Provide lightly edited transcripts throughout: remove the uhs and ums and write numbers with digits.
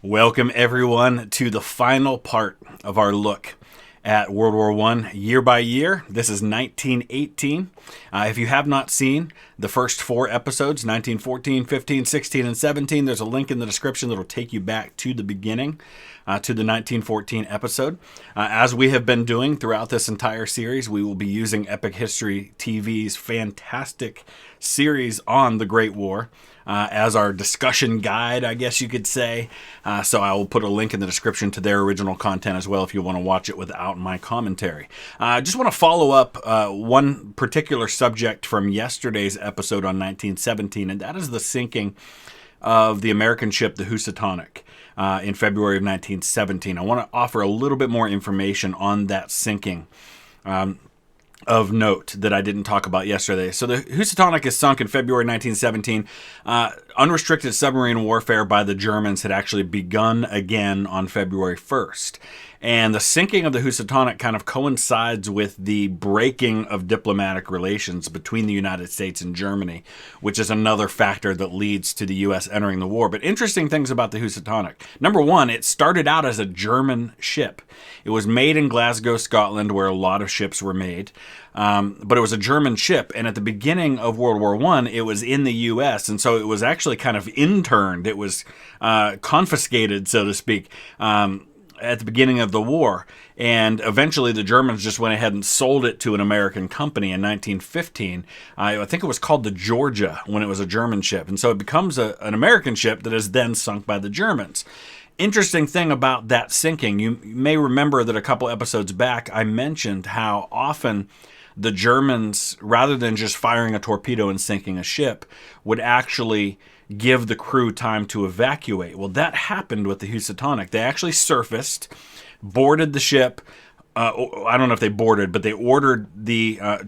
Welcome, everyone, to the final part of our look at World War I year by year. This is 1918. If you have not seen the first four episodes, 1914, 15, 16, and 17, there's a link in the description that will take you back to the beginning, to the 1914 episode. As we have been doing throughout this entire series, we will be using Epic History TV's fantastic series on the Great War as our discussion guide, I guess you could say. So I will put a link in the description to their original content as well if you want to watch it without my commentary. I just want to follow up one particular subject from yesterday's episode on 1917, and that is the sinking of the American ship, the Housatonic, in February of 1917. I want to offer a little bit more information on that sinking of note that I didn't talk about yesterday. So the Housatonic is sunk in February 1917. Unrestricted submarine warfare by the Germans had actually begun again on February 1st. And the sinking of the Housatonic kind of coincides with the breaking of diplomatic relations between the United States and Germany, which is another factor that leads to the U.S. entering the war. But interesting things about the Housatonic. Number one, it started out as a German ship. It was made in Glasgow, Scotland, where a lot of ships were made. But it was a German ship. And at the beginning of World War I, it was in the U.S. And so it was actually kind of interned. It was confiscated, so to speak, at the beginning of the war. And eventually the Germans just went ahead and sold it to an American company in 1915. I think it was called the Georgia when it was a German ship. And so it becomes an American ship that is then sunk by the Germans. Interesting thing about that sinking, you may remember that a couple episodes back I mentioned how often the Germans, rather than just firing a torpedo and sinking a ship, would actually give the crew time to evacuate. Well, that happened with the Housatonic. They actually surfaced, boarded the ship. I don't know if they boarded, but they ordered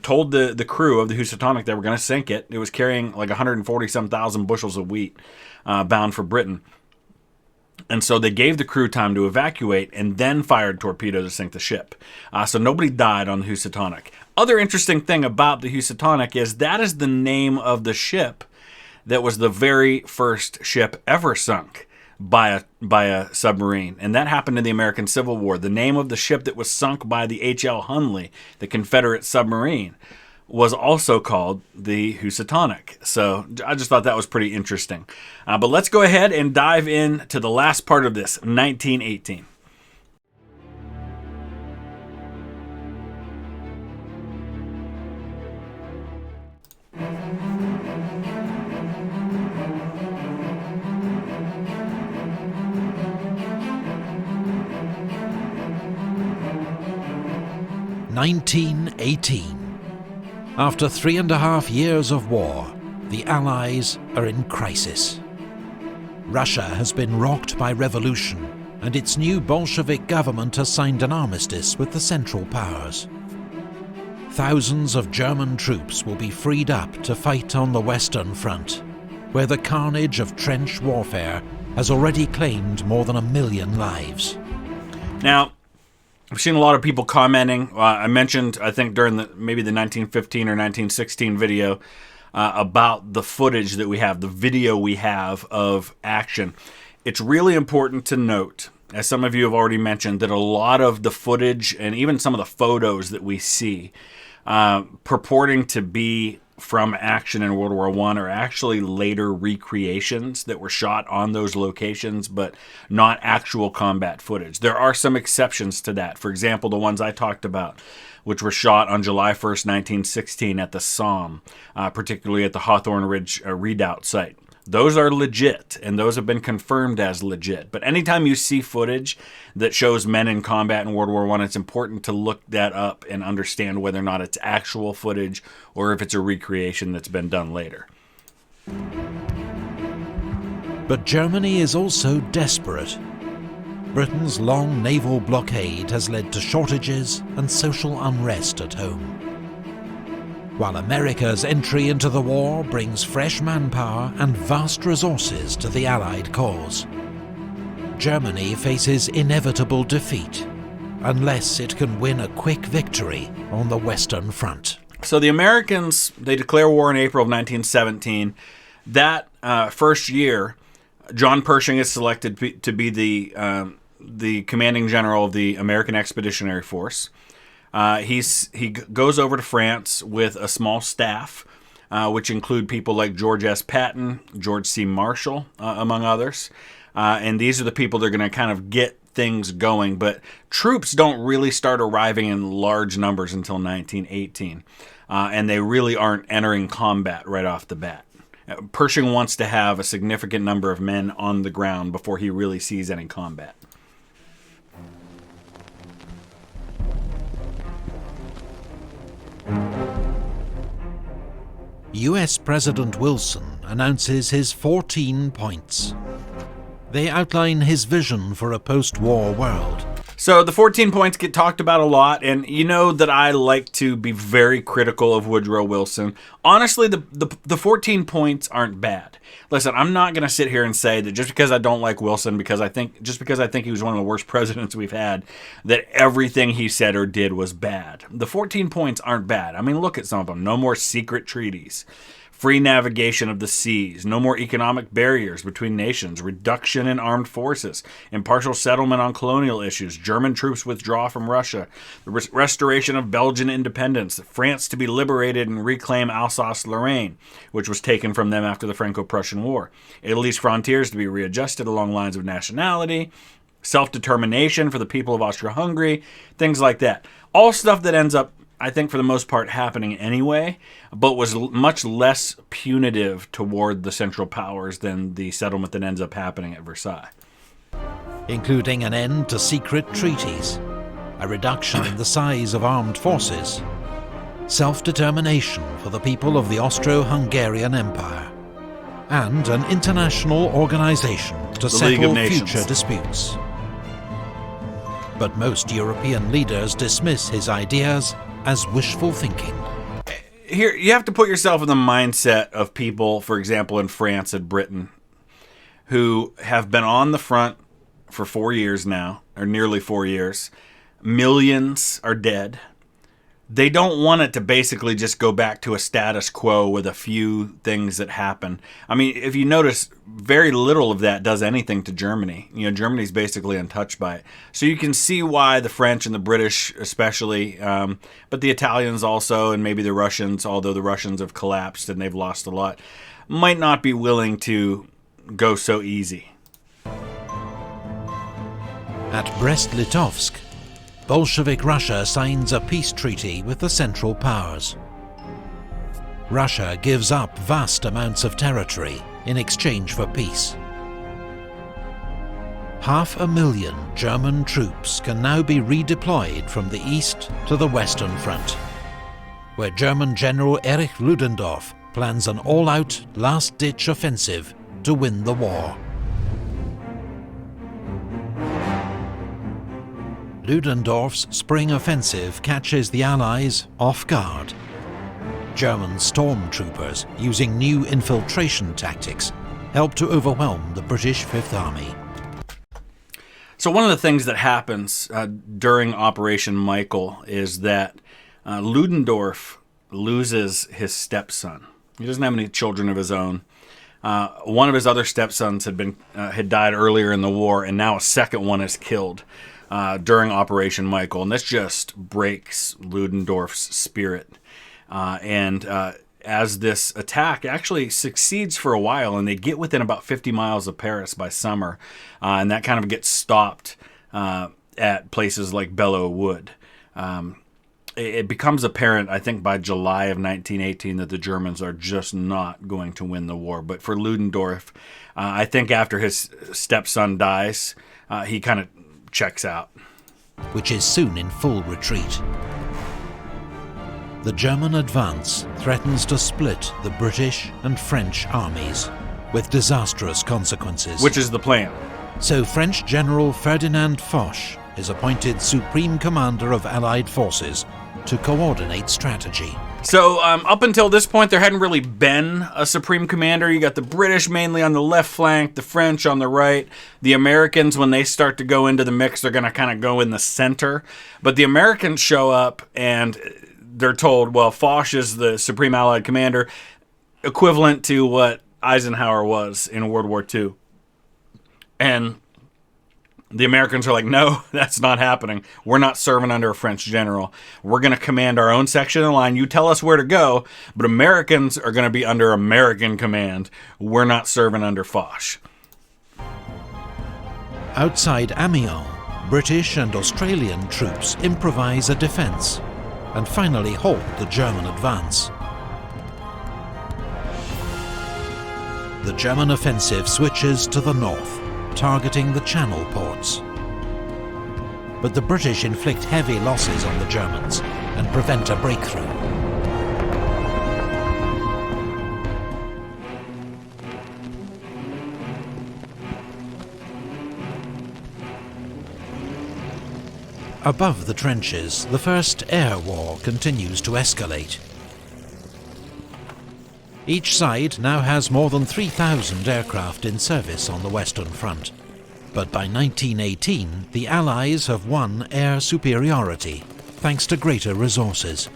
told the crew of the Housatonic they were going to sink it. It was carrying like 140-some thousand bushels of wheat bound for Britain. And so they gave the crew time to evacuate and then fired torpedoes to sink the ship. So nobody died on the Housatonic. Other interesting thing about the Housatonic is that is the name of the ship that was the very first ship ever sunk by a submarine. And that happened in the American Civil War. The name of the ship that was sunk by the H.L. Hundley, the Confederate submarine, was also called the Housatonic. So I just thought that was pretty interesting. But let's go ahead and dive into the last part of this, 1918. (1918). After 3.5 years of war, the Allies are in crisis. Russia has been rocked by revolution, and its new Bolshevik government has signed an armistice with the Central Powers. Thousands of German troops will be freed up to fight on the Western Front, where the carnage of trench warfare has already claimed more than 1 million lives. Now, I've seen a lot of people commenting. I mentioned, I think, during maybe the 1915 or 1916 video about the footage that we have, the video we have of action. It's really important to note, as some of you have already mentioned, that a lot of the footage and even some of the photos that we see purporting to be from action in World War I are actually later recreations that were shot on those locations, but not actual combat footage. There are some exceptions to that. For example, the ones I talked about, which were shot on July 1st, 1916 at the Somme, particularly at the Hawthorne Ridge Redoubt site. Those are legit, and those have been confirmed as legit. But anytime you see footage that shows men in combat in World War I, it's important to look that up and understand whether or not it's actual footage or if it's a recreation that's been done later. But Germany is also desperate. Britain's long naval blockade has led to shortages and social unrest at home, while America's entry into the war brings fresh manpower and vast resources to the Allied cause. Germany faces inevitable defeat unless it can win a quick victory on the Western Front. So the Americans, they declare war in April of 1917. That first year, John Pershing is selected to be the commanding general of the American Expeditionary Force. He goes over to France with a small staff, which include people like George S. Patton, George C. Marshall, among others. And these are the people that are going to kind of get things going. But troops don't really start arriving in large numbers until 1918. And they really aren't entering combat right off the bat. Pershing wants to have a significant number of men on the ground before he really sees any combat. US President Wilson announces his 14 points. They outline his vision for a post-war world. So the 14 points get talked about a lot, and you know that I like to be very critical of Woodrow Wilson. Honestly, the 14 points aren't bad. Listen, I'm not going to sit here and say that just because I don't like Wilson, because I think he was one of the worst presidents we've had, that everything he said or did was bad. The 14 points aren't bad. I mean, look at some of them. No more secret treaties. Free navigation of the seas, no more economic barriers between nations, reduction in armed forces, impartial settlement on colonial issues, German troops withdraw from Russia, the restoration of Belgian independence, France to be liberated and reclaim Alsace-Lorraine, which was taken from them after the Franco-Prussian War, Italy's frontiers to be readjusted along lines of nationality, self-determination for the people of Austria-Hungary, things like that. All stuff that ends up, I think, for the most part, happening anyway, but was much less punitive toward the Central Powers than the settlement that ends up happening at Versailles. Including an end to secret treaties, a reduction in the size of armed forces, self-determination for the people of the Austro-Hungarian Empire, and an international organization to settle future disputes. But most European leaders dismiss his ideas as wishful thinking. Here, you have to put yourself in the mindset of people, for example, in France and Britain, who have been on the front for 4 years now, or nearly 4 years. Millions are dead. They don't want it to basically just go back to a status quo with a few things that happen. I mean, if you notice, very little of that does anything to Germany. You know, Germany's basically untouched by it. So you can see why the French and the British especially, but the Italians also, and maybe the Russians, although the Russians have collapsed and they've lost a lot, might not be willing to go so easy. At Brest-Litovsk, Bolshevik Russia signs a peace treaty with the Central Powers. Russia gives up vast amounts of territory in exchange for peace. 500,000 German troops can now be redeployed from the east to the Western Front, where German General Erich Ludendorff plans an all-out, last-ditch offensive to win the war. Ludendorff's spring offensive catches the Allies off guard. German stormtroopers, using new infiltration tactics, help to overwhelm the British Fifth Army. So one of the things that happens during Operation Michael is that Ludendorff loses his stepson. He doesn't have any children of his own. One of his other stepsons had died earlier in the war, and now a second one is killed during Operation Michael, and this just breaks Ludendorff's spirit. As this attack actually succeeds for a while, and they get within about 50 miles of Paris by summer, and that kind of gets stopped at places like Belleau Wood. It becomes apparent, I think, by July of 1918 that the Germans are just not going to win the war. But for Ludendorff, I think after his stepson dies, he kind of checks out. Which is soon in full retreat. The German advance threatens to split the British and French armies, with disastrous consequences. Which is the plan. So French General Ferdinand Foch is appointed Supreme Commander of Allied forces to coordinate strategy. So up until this point, there hadn't really been a Supreme Commander. You got the British mainly on the left flank, the French on the right. The Americans, when they start to go into the mix, they're going to kind of go in the center. But the Americans show up and they're told, well, Foch is the Supreme Allied Commander, equivalent to what Eisenhower was in World War II. And the Americans are like, no, that's not happening. We're not serving under a French general. We're going to command our own section of the line. You tell us where to go, but Americans are going to be under American command. We're not serving under Foch. Outside Amiens, British and Australian troops improvise a defence and finally halt the German advance. The German offensive switches to the north, targeting the Channel ports. But the British inflict heavy losses on the Germans and prevent a breakthrough. Above the trenches, the First Air War continues to escalate. Each side now has more than 3,000 aircraft in service on the Western Front. But by 1918, the Allies have won air superiority, thanks to greater resources.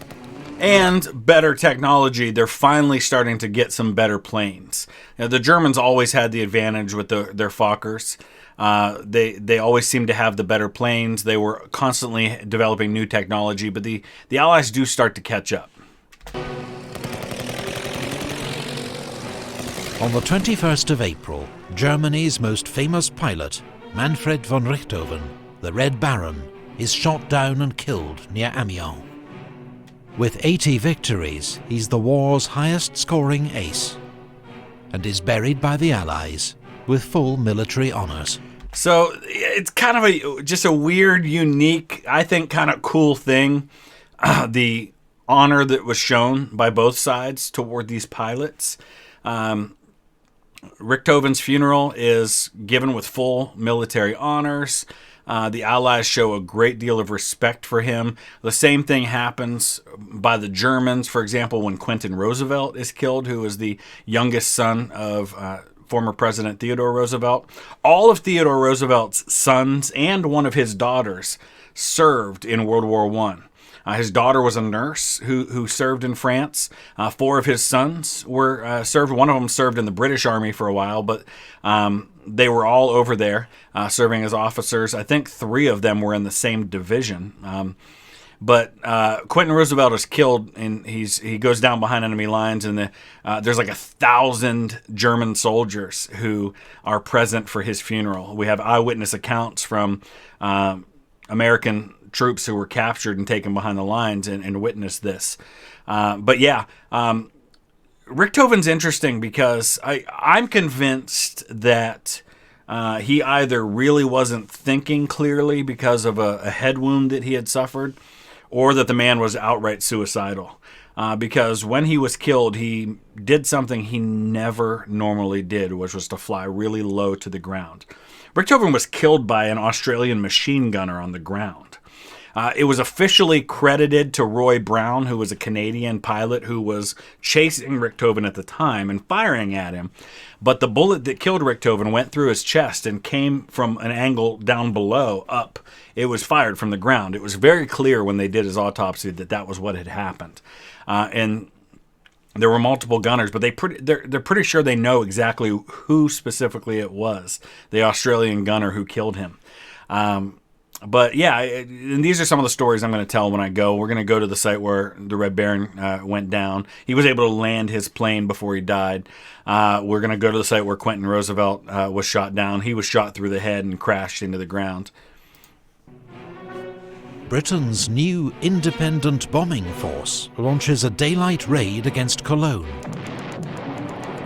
And better technology. They're finally starting to get some better planes. Now, the Germans always had the advantage with their Fokkers. They always seemed to have the better planes. They were constantly developing new technology, but the Allies do start to catch up. On the 21st of April, Germany's most famous pilot, Manfred von Richthofen, the Red Baron, is shot down and killed near Amiens. With 80 victories, he's the war's highest-scoring ace, and is buried by the Allies with full military honours. So it's kind of just a weird, unique, I think kind of cool thing, the honor that was shown by both sides toward these pilots. Richthofen's funeral is given with full military honors. The Allies show a great deal of respect for him. The same thing happens by the Germans, for example, when Quentin Roosevelt is killed, who is the youngest son of former President Theodore Roosevelt. All of Theodore Roosevelt's sons and one of his daughters served in World War I. His daughter was a nurse who served in France. 4 of his sons were served. One of them served in the British Army for a while, but they were all over there serving as officers. I think 3 of them were in the same division. But Quentin Roosevelt is killed, and he goes down behind enemy lines, and there's like 1,000 German soldiers who are present for his funeral. We have eyewitness accounts from American troops who were captured and taken behind the lines and witnessed this. Richthofen's interesting because I'm convinced that he either really wasn't thinking clearly because of a head wound that he had suffered, or that the man was outright suicidal. Because when he was killed, he did something he never normally did, which was to fly really low to the ground. Richthofen was killed by an Australian machine gunner on the ground. It was officially credited to Roy Brown, who was a Canadian pilot who was chasing Richthofen at the time and firing at him. But the bullet that killed Richthofen went through his chest and came from an angle down below, up. It was fired from the ground. It was very clear when they did his autopsy that was what had happened. And there were multiple gunners, but they're pretty sure they know exactly who specifically it was, the Australian gunner who killed him. But yeah, and these are some of the stories I'm going to tell when I go. We're going to go to the site where the Red Baron went down. He was able to land his plane before he died. We're going to go to the site where Quentin Roosevelt was shot down. He was shot through the head and crashed into the ground. Britain's new independent bombing force launches a daylight raid against Cologne.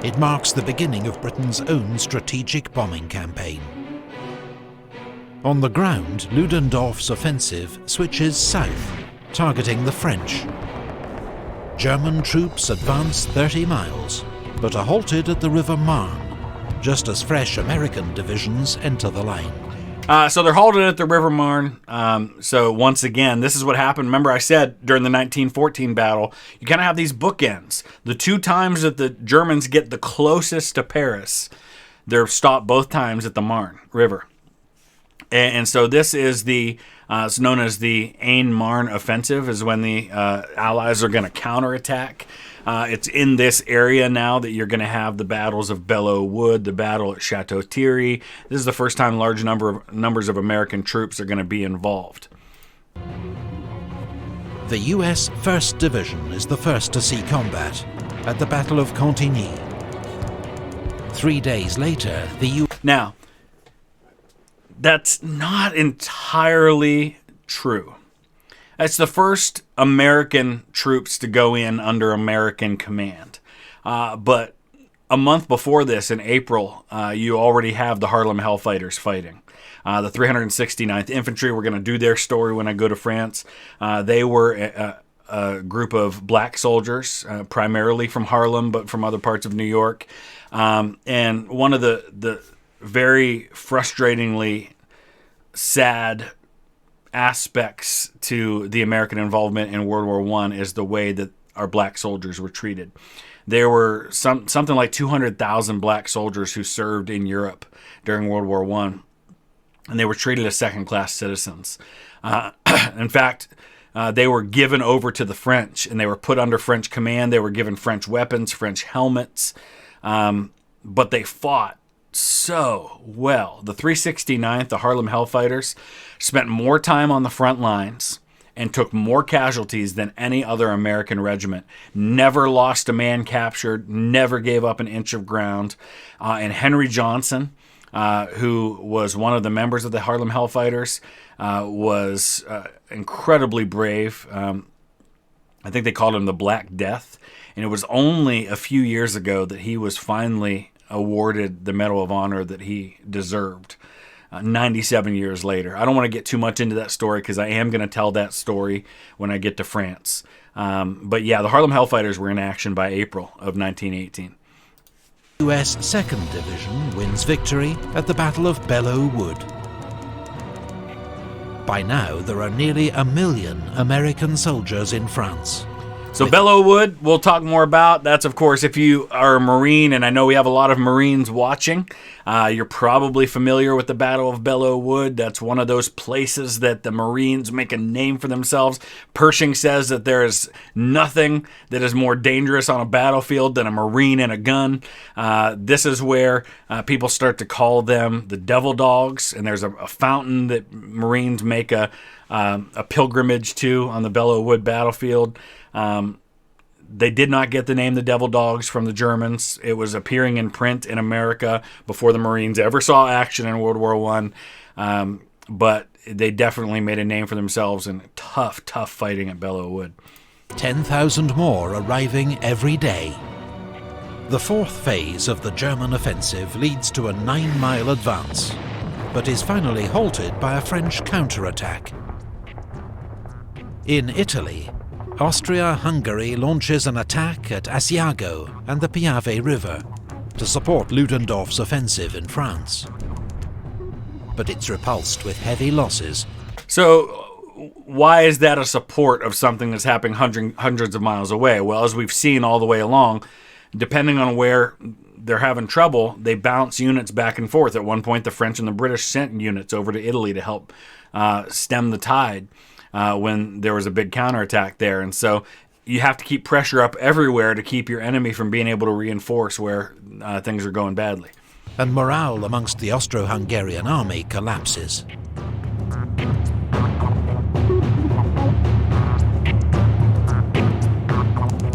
It marks the beginning of Britain's own strategic bombing campaign. On the ground, Ludendorff's offensive switches south, targeting the French. German troops advance 30 miles, but are halted at the River Marne, just as fresh American divisions enter the line. So they're halted at the River Marne. So once again, this is what happened. Remember I said during the 1914 battle, you kind of have these bookends. The 2 times that the Germans get the closest to Paris, they're stopped both times at the Marne River. And so this is it's known as the Aisne-Marne offensive, is when the Allies are going to counterattack It's in this area now that you're going to have the battles of Belleau Wood, the battle at Chateau Thierry. This is the first time large numbers of American troops are going to be involved. The US 1st Division is the first to see combat at the Battle of Cantigny. 3 days later, Now, that's not entirely true. That's the first American troops to go in under American command. But a month before this, in April, you already have the Harlem Hellfighters fighting. The 369th Infantry, we're going to do their story when I go to France. They were a group of black soldiers, primarily from Harlem, but from other parts of New York. And one of the very frustratingly sad aspects to the American involvement in World War I is the way that our black soldiers were treated. There were something like 200,000 black soldiers who served in Europe during World War I, and they were treated as second-class citizens. In fact, they were given over to the French, and they were put under French command. They were given French weapons, French helmets, but they fought so well. The 369th, the Harlem Hellfighters, spent more time on the front lines and took more casualties than any other American regiment. Never lost a man captured, never gave up an inch of ground. And Henry Johnson, who was one of the members of the Harlem Hellfighters, was incredibly brave. I think they called him the Black Death. And it was only a few years ago that he was finally awarded the Medal of Honor that he deserved, 97 years later. I don't want to get too much into that story because I am going to tell that story when I get to France. But yeah, the Harlem Hellfighters were in action by April of 1918. US 2nd Division wins victory at the Battle of Belleau Wood. By now, there are nearly 1 million American soldiers in France. So Belleau Wood, we'll talk more about. That's, of course, if you are a Marine, and I know we have a lot of Marines watching, you're probably familiar with the Battle of Belleau Wood. That's one of those places that the Marines make a name for themselves. Pershing says that there is nothing that is more dangerous on a battlefield than a Marine and a gun. This is where people start to call them the Devil Dogs, and there's a fountain that Marines make a pilgrimage to on the Belleau Wood battlefield. They did not get the name the Devil Dogs from the Germans. It was appearing in print in America before the Marines ever saw action in World War I. But they definitely made a name for themselves in tough fighting at Belleau Wood. 10,000 more arriving every day. The fourth phase of the German offensive leads to a 9-mile advance, but is finally halted by a French counterattack. In Italy, Austria-Hungary launches an attack at Asiago and the Piave River to support Ludendorff's offensive in France. But it's repulsed with heavy losses. So why is that a support of something that's happening hundreds of miles away? Well, as we've seen all the way along, depending on where they're having trouble, they bounce units back and forth. At one point, the French and the British sent units over to Italy to help stem the tide. When there was a big counterattack there. And so you have to keep pressure up everywhere to keep your enemy from being able to reinforce where things are going badly. And morale amongst the Austro-Hungarian army collapses.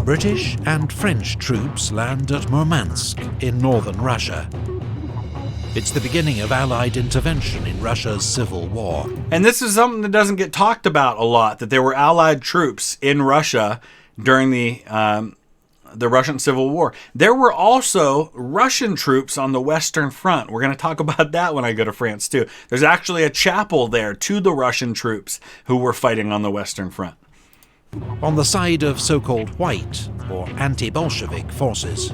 British and French troops land at Murmansk in northern Russia. It's the beginning of Allied intervention in Russia's civil war. And this is something that doesn't get talked about a lot, that there were Allied troops in Russia during the Russian Civil War. There were also Russian troops on the Western Front. We're going to talk about that when I go to France, too. There's actually a chapel there to the Russian troops who were fighting on the Western Front. On the side of so-called white, or anti-Bolshevik forces.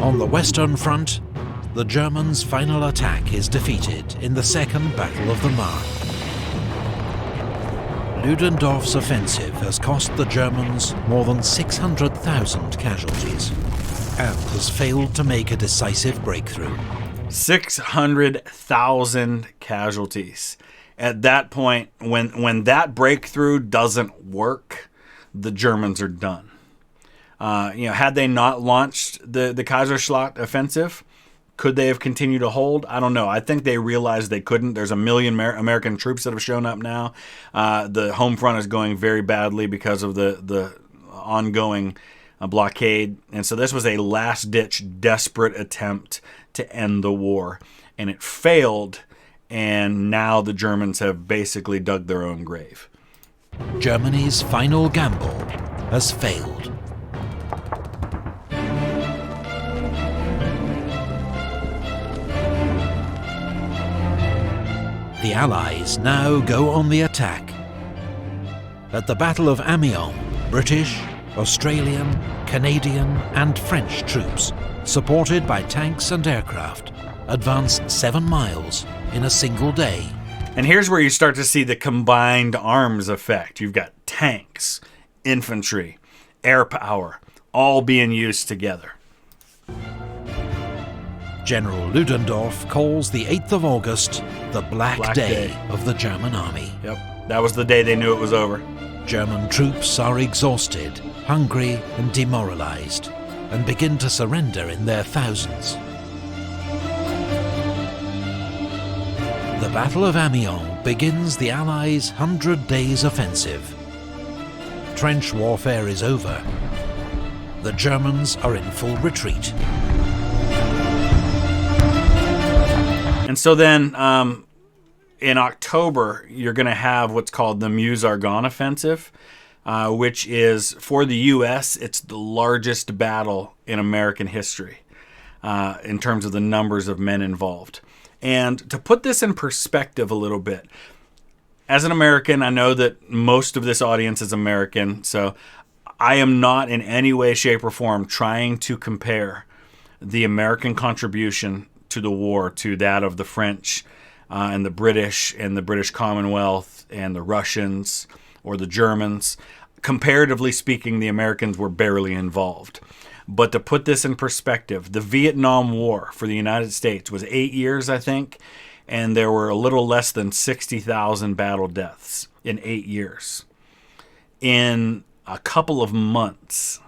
On the Western Front, the Germans' final attack is defeated in the Second Battle of the Marne. Ludendorff's offensive has cost the Germans more than 600,000 casualties and has failed to make a decisive breakthrough. 600,000 casualties. at that point, when that breakthrough doesn't work, the Germans are done. Had they not launched the Kaiserschlacht offensive, could they have continued to hold? I don't know. I think they realized they couldn't. There's 1 million American troops that have shown up now. The home front is going very badly because of the ongoing blockade. And so this was a last-ditch, desperate attempt to end the war. And it failed, and now the Germans have basically dug their own grave. Germany's final gamble has failed. The Allies now go on the attack. At the Battle of Amiens, British, Australian, Canadian and French troops, supported by tanks and aircraft, advanced 7 miles in a single day. And here's where you start to see the combined arms effect. You've got tanks, infantry, air power, all being used together. General Ludendorff calls the 8th of August the Black Day of the German army. Yep, that was the day they knew it was over. German troops are exhausted, hungry and demoralized, and begin to surrender in their thousands. The Battle of Amiens begins the Allies' 100 Days offensive. Trench warfare is over. The Germans are in full retreat. And so then in October, you're going to have what's called the Meuse-Argonne offensive, which is, for the U.S., it's the largest battle in American history in terms of the numbers of men involved. And to put this in perspective a little bit, as an American, I know that most of this audience is American, so I am not in any way, shape, or form trying to compare the American contribution to the war to that of the French and the British Commonwealth and the Russians or the Germans. Comparatively speaking, the Americans were barely involved. But to put this in perspective, the Vietnam War for the United States was 8 years, I think, and there were a little less than 60,000 battle deaths in 8 years. In a couple of months,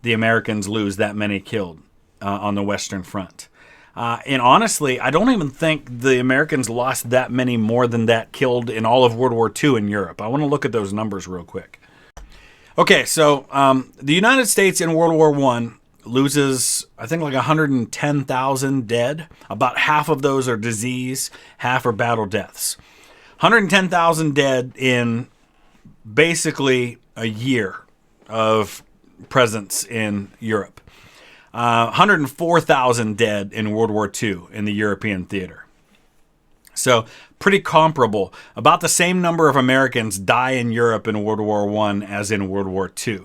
the Americans lose that many killed on the Western Front. And honestly, I don't even think the Americans lost that many more than that killed in all of World War II in Europe. I want to look at those numbers real quick. Okay, so the United States in World War I loses, I think, like 110,000 dead. About half of those are disease, half are battle deaths. 110,000 dead in basically a year of presence in Europe. 104,000 dead in World War II in the European theater. So pretty comparable. About the same number of Americans die in Europe in World War I as in World War II,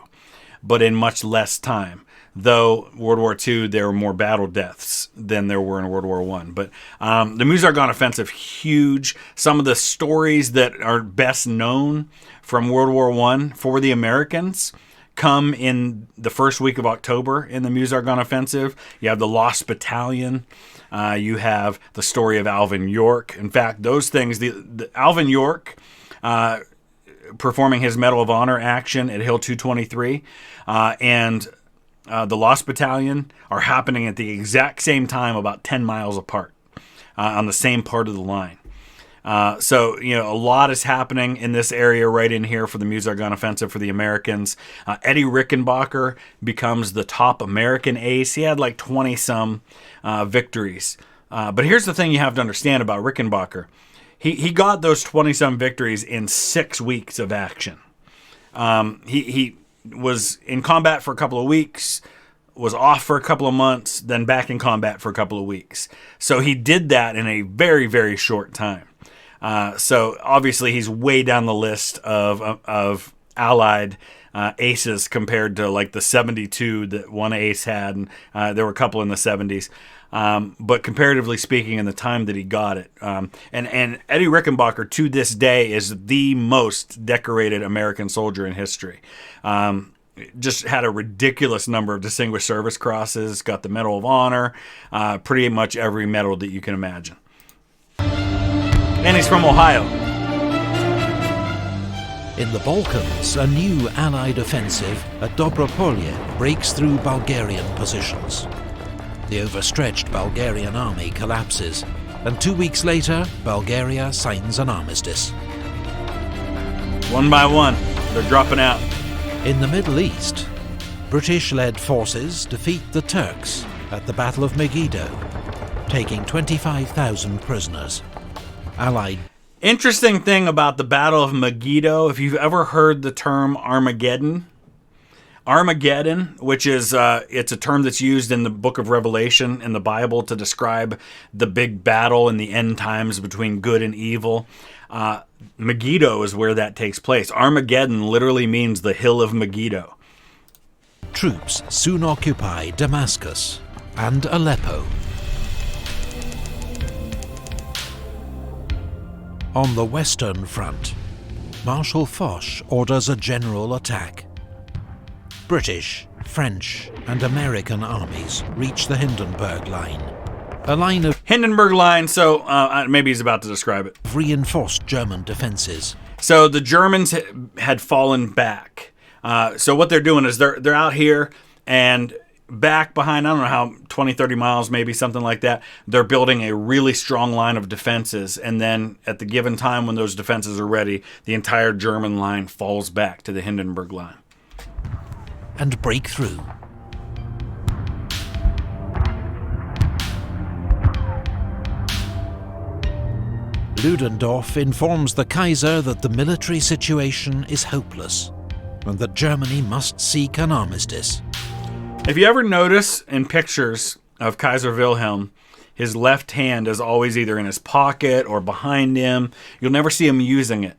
but in much less time. Though World War II, there were more battle deaths than there were in World War I. But the Meuse-Argonne offensive, huge. Some of the stories that are best known from World War I for the Americans come in the first week of October in the Meuse-Argonne offensive. You have the Lost Battalion. You have the story of Alvin York. In fact, those things, the Alvin York performing his Medal of Honor action at Hill 223 and the Lost Battalion are happening at the exact same time, about 10 miles apart on the same part of the line. So, a lot is happening in this area right in here for the Meuse-Argonne offensive for the Americans. Eddie Rickenbacker becomes the top American ace. He had like 20-some victories. But here's the thing you have to understand about Rickenbacker. He got those 20-some victories in 6 weeks of action. He was in combat for a couple of weeks, was off for a couple of months, then back in combat for a couple of weeks. So he did that in a very, very short time. So obviously he's way down the list of Allied aces compared to like the 72 that one ace had, and there were a couple in the 70s. But comparatively speaking, in the time that he got it, and Eddie Rickenbacker to this day is the most decorated American soldier in history. Just had a ridiculous number of Distinguished Service Crosses, got the Medal of Honor, pretty much every medal that you can imagine. And he's from Ohio. In the Balkans, a new Allied offensive at Dobropolje breaks through Bulgarian positions. The overstretched Bulgarian army collapses, and 2 weeks later, Bulgaria signs an armistice. One by one, they're dropping out. In the Middle East, British-led forces defeat the Turks at the Battle of Megiddo, taking 25,000 prisoners. Allied. Interesting thing about the Battle of Megiddo, if you've ever heard the term Armageddon, which is it's a term that's used in the book of Revelation in the Bible to describe the big battle in the end times between good and evil. Megiddo is where that takes place. Armageddon literally means the hill of Megiddo. Troops soon occupy Damascus and Aleppo. On the Western Front, Marshal Foch orders a general attack. British, French and American armies reach the Hindenburg Line, a line of Hindenburg Line, so maybe he's about to describe it. Reinforced German defenses. So the Germans had fallen back. So what they're doing is they're out here and back behind, I don't know how, 20, 30 miles, maybe something like that. They're building a really strong line of defenses. And then at the given time when those defenses are ready, the entire German line falls back to the Hindenburg Line. And break through. Ludendorff informs the Kaiser that the military situation is hopeless and that Germany must seek an armistice. If you ever notice in pictures of Kaiser Wilhelm, his left hand is always either in his pocket or behind him. You'll never see him using it.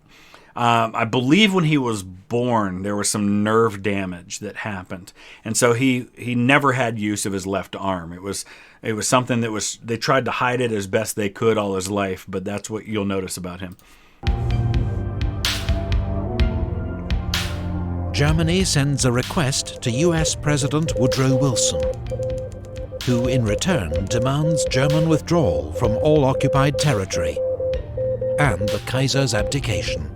I believe when he was born, there was some nerve damage that happened. And so he never had use of his left arm. It was something that they tried to hide it as best they could all his life, but that's what you'll notice about him. Germany sends a request to US President Woodrow Wilson, who in return demands German withdrawal from all occupied territory and the Kaiser's abdication.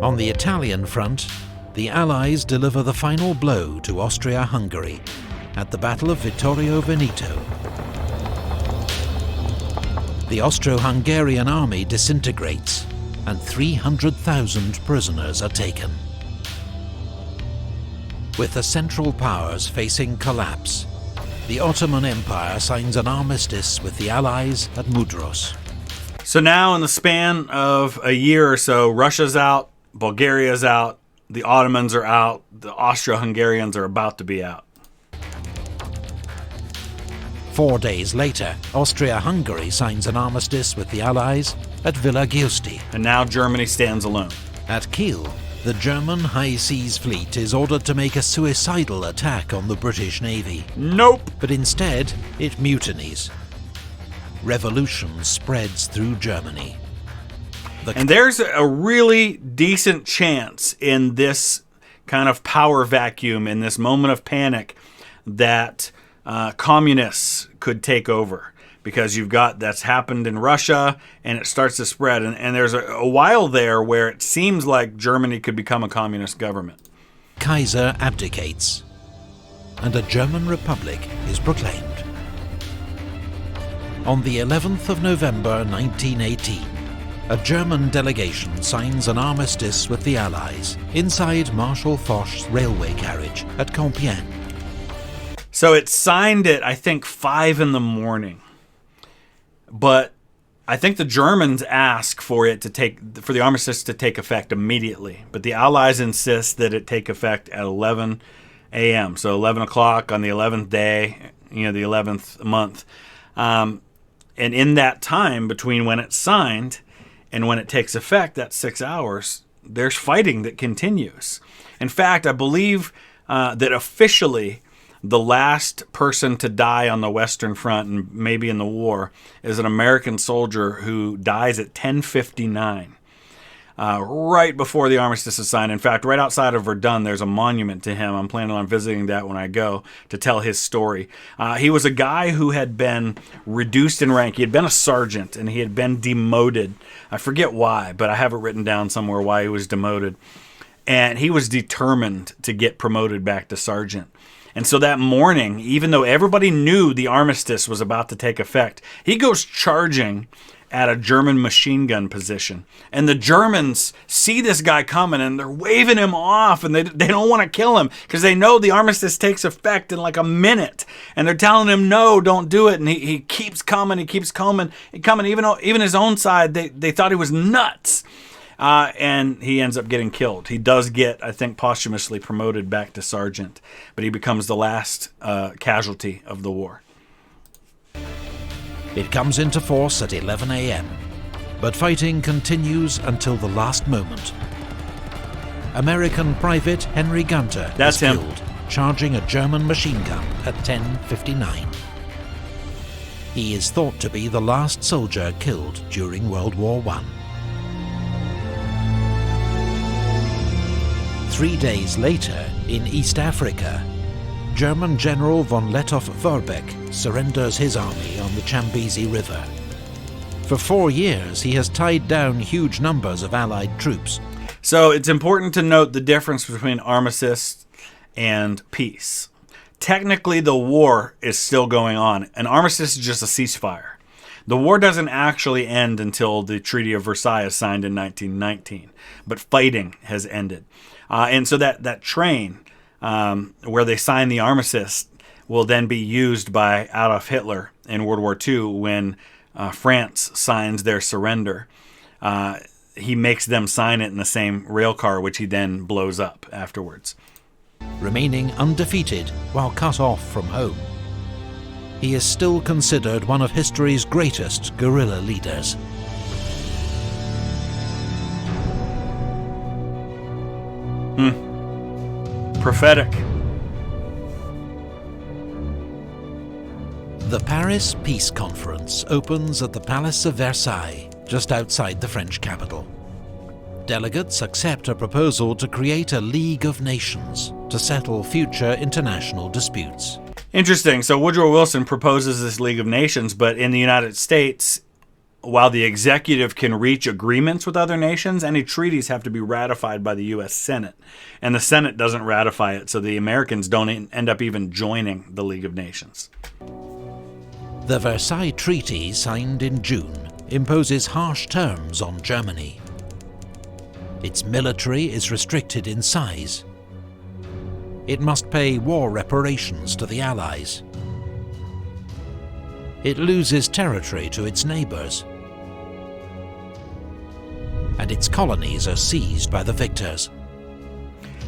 On the Italian front, the Allies deliver the final blow to Austria-Hungary at the Battle of Vittorio Veneto. The Austro-Hungarian army disintegrates, and 300,000 prisoners are taken. With the Central Powers facing collapse, the Ottoman Empire signs an armistice with the Allies at Mudros. So now in the span of a year or so, Russia's out, Bulgaria's out, the Ottomans are out, the Austro-Hungarians are about to be out. 4 days later, Austria-Hungary signs an armistice with the Allies at Villa Giusti. And now Germany stands alone. At Kiel, the German High Seas Fleet is ordered to make a suicidal attack on the British Navy. Nope! But instead, it mutinies. Revolution spreads through Germany. And there's a really decent chance in this kind of power vacuum, in this moment of panic, that communists could take over. Because you've got, that's happened in Russia, and it starts to spread. And there's a while there where it seems like Germany could become a communist government. Kaiser abdicates, and a German republic is proclaimed. On the 11th of November 1918, a German delegation signs an armistice with the Allies inside Marshal Foch's railway carriage at Compiègne. So it signed at, I think, 5 in the morning. But I think the Germans ask for the armistice to take effect immediately. But the Allies insist that it take effect at 11 a.m. So 11 o'clock on the 11th day, the 11th month. And in that time between when it's signed and when it takes effect, that's 6 hours, there's fighting that continues. In fact, I believe that officially the last person to die on the Western Front, and maybe in the war, is an American soldier who dies at 10:59. right before the armistice is signed. In fact, right outside of Verdun, there's a monument to him. I'm planning on visiting that when I go to tell his story. He was a guy who had been reduced in rank. He had been a sergeant, and he had been demoted. I forget why, but I have it written down somewhere why he was demoted. And he was determined to get promoted back to sergeant. And so that morning, even though everybody knew the armistice was about to take effect, he goes charging at a German machine gun position. And the Germans see this guy coming, and they're waving him off, and they don't want to kill him because they know the armistice takes effect in like a minute. And they're telling him, no, don't do it. And he keeps coming, even his own side, they thought he was nuts. And he ends up getting killed. He does get, I think, posthumously promoted back to sergeant, but he becomes the last casualty of the war. It comes into force at 11 a.m, but fighting continues until the last moment. American Private Henry Gunter is killed, charging a German machine gun at 10:59. He is thought to be the last soldier killed during World War I. 3 days later, in East Africa, German General von Lettow-Vorbeck surrenders his army on the Chambezi River. For 4 years, he has tied down huge numbers of Allied troops. So it's important to note the difference between armistice and peace. Technically, the war is still going on. An armistice is just a ceasefire. The war doesn't actually end until the Treaty of Versailles is signed in 1919, but fighting has ended. And so that train where they sign the armistice will then be used by Adolf Hitler in World War II when France signs their surrender. He makes them sign it in the same rail car, which he then blows up afterwards. Remaining undefeated while cut off from home, he is still considered one of history's greatest guerrilla leaders. Prophetic. The Paris Peace Conference opens at the Palace of Versailles, just outside the French capital. Delegates accept a proposal to create a League of Nations to settle future international disputes. Interesting. So Woodrow Wilson proposes this League of Nations, but in the United States, while the executive can reach agreements with other nations, any treaties have to be ratified by the U.S. Senate. And the Senate doesn't ratify it, so the Americans don't end up even joining the League of Nations. The Versailles Treaty, signed in June, imposes harsh terms on Germany. Its military is restricted in size. It must pay war reparations to the Allies. It loses territory to its neighbours. And its colonies are seized by the victors.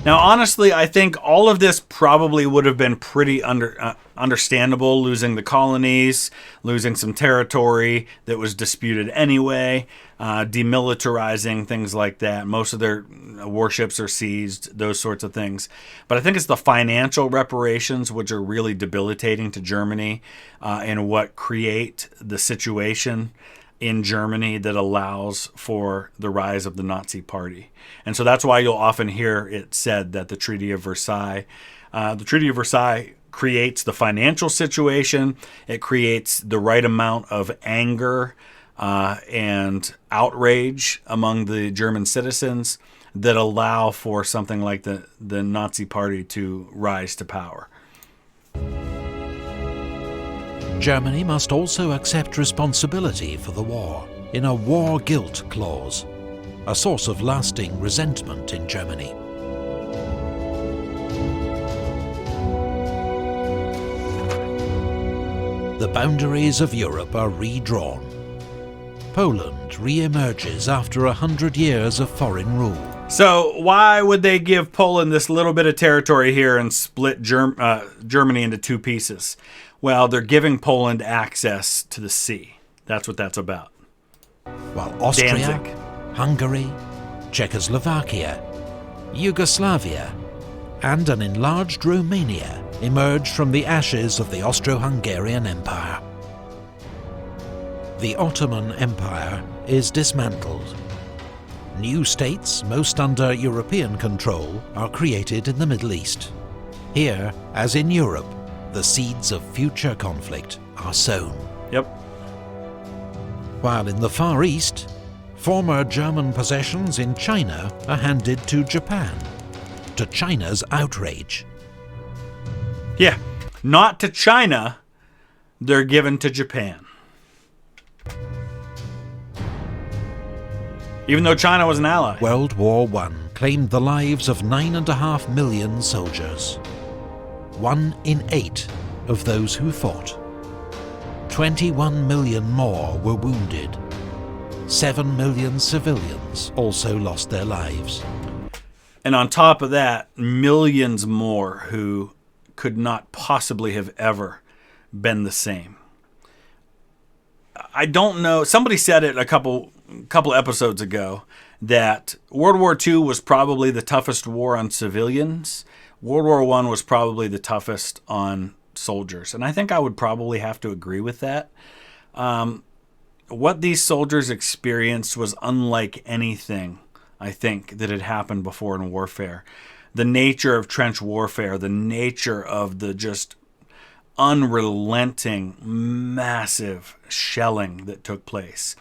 Now, honestly, I think all of this probably would have been pretty understandable, losing the colonies, losing some territory that was disputed anyway, demilitarizing, things like that. Most of their warships are seized, those sorts of things. But I think it's the financial reparations which are really debilitating to Germany and what create the situation in Germany that allows for the rise of the Nazi Party. And so that's why you'll often hear it said that the Treaty of Versailles creates the financial situation, it creates the right amount of anger and outrage among the German citizens that allow for something like the Nazi Party to rise to power. Germany must also accept responsibility for the war in a war guilt clause, a source of lasting resentment in Germany. The boundaries of Europe are redrawn. Poland re-emerges after 100 years of foreign rule. So why would they give Poland this little bit of territory here and split Germany into two pieces? Well, they're giving Poland access to the sea. That's what that's about. While Austria, Danzig, Hungary, Czechoslovakia, Yugoslavia, and an enlarged Romania emerged from the ashes of the Austro-Hungarian Empire. The Ottoman Empire is dismantled. New states, most under European control, are created in the Middle East. Here, as in Europe, the seeds of future conflict are sown. Yep. While in the Far East, former German possessions in China are handed to Japan, to China's outrage. Yeah, not to China, they're given to Japan. Even though China was an ally. World War I claimed the lives of 9.5 million soldiers. 1 in 8 of those who fought. 21 million more were wounded. 7 million civilians also lost their lives. And on top of that, millions more who could not possibly have ever been the same. I don't know. Somebody said it a couple episodes ago that World War II was probably the toughest war on civilians. World War I was probably the toughest on soldiers. And I think I would probably have to agree with that. What these soldiers experienced was unlike anything, I think, that had happened before in warfare. The nature of trench warfare, the nature of the just unrelenting, massive shelling that took place.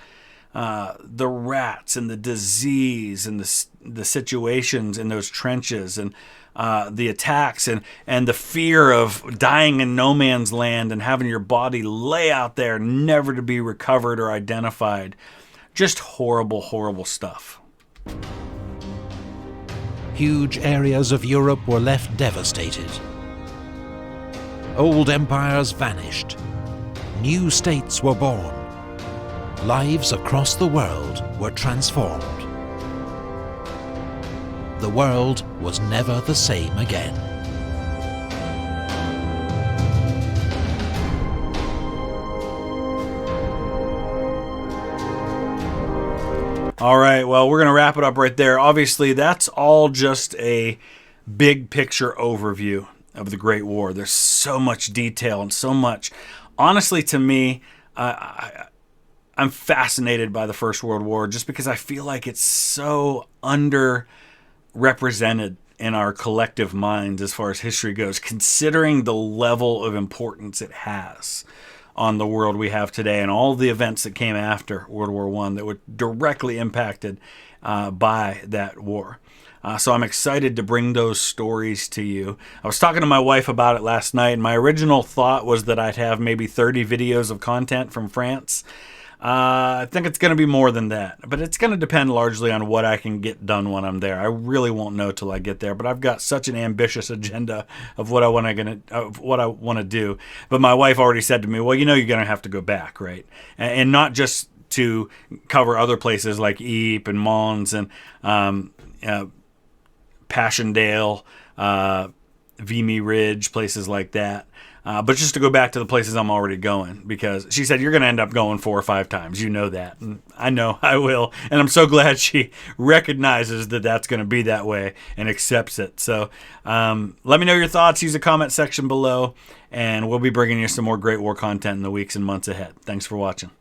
The rats and the disease and the situations in those trenches and the attacks and the fear of dying in no man's land and having your body lay out there never to be recovered or identified. Just horrible, horrible stuff. Huge areas of Europe were left devastated. Old empires vanished. New states were born. Lives across the world were transformed. The world was never the same again. All right, well, we're going to wrap it up right there. Obviously, that's all just a big picture overview of the Great War. There's so much detail and so much. Honestly, to me, I'm fascinated by the First World War just because I feel like it's so underrepresented in our collective minds as far as history goes, considering the level of importance it has on the world we have today and all the events that came after World War I that were directly impacted by that war. So I'm excited to bring those stories to you. I was talking to my wife about it last night, and my original thought was that I'd have maybe 30 videos of content from France. I think it's going to be more than that, but it's going to depend largely on what I can get done when I'm there. I really won't know till I get there, but I've got such an ambitious agenda of what I want to do. But my wife already said to me, "Well, you know, you're going to have to go back, right? And not just to cover other places like Ypres and Mons and Passchendaele, Vimy Ridge, places like that." But just to go back to the places I'm already going, because she said, you're going to end up going 4 or 5 times. You know that. And I know I will. And I'm so glad she recognizes that that's going to be that way and accepts it. So let me know your thoughts. Use the comment section below. And we'll be bringing you some more Great War content in the weeks and months ahead. Thanks for watching.